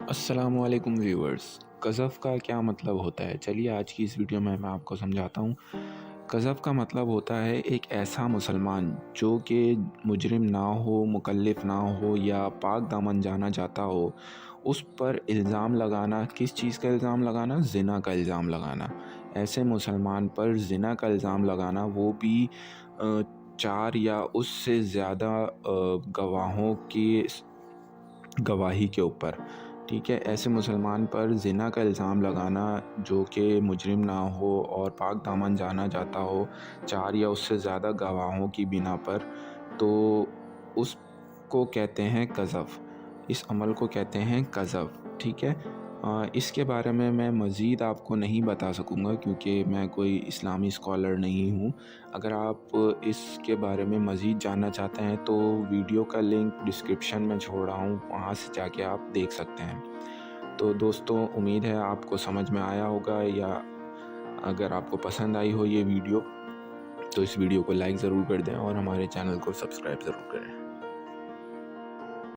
السلام علیکم ویورز، قذف کا کیا مطلب ہوتا ہے؟ چلیے آج کی اس ویڈیو میں آپ کو سمجھاتا ہوں۔ قذف کا مطلب ہوتا ہے ایک ایسا مسلمان جو کہ مجرم نہ ہو، مکلف نہ ہو یا پاک دامن جانا جاتا ہو، اس پر الزام لگانا۔ کس چیز کا الزام لگانا؟ زنا کا الزام لگانا۔ ایسے مسلمان پر زنا کا الزام لگانا، وہ بھی 4 یا اس سے زیادہ گواہوں کی گواہی کے اوپر، ٹھیک ہے۔ ایسے مسلمان پر زنا کا الزام لگانا جو کہ مجرم نہ ہو اور پاک دامن جانا جاتا ہو 4 یا اس سے زیادہ گواہوں کی بنا پر، تو اس کو کہتے ہیں قذف۔ اس عمل کو کہتے ہیں قذف، ٹھیک ہے۔ اس کے بارے میں مزید آپ کو نہیں بتا سکوں گا کیونکہ میں کوئی اسلامی اسکالر نہیں ہوں۔ اگر آپ اس کے بارے میں مزید جاننا چاہتے ہیں تو ویڈیو کا لنک ڈسکرپشن میں چھوڑ رہا ہوں، وہاں سے جا کے آپ دیکھ سکتے ہیں۔ تو دوستوں، امید ہے آپ کو سمجھ میں آیا ہوگا، یا اگر آپ کو پسند آئی ہو یہ ویڈیو تو اس ویڈیو کو لائک ضرور کر دیں اور ہمارے چینل کو سبسکرائب ضرور کریں۔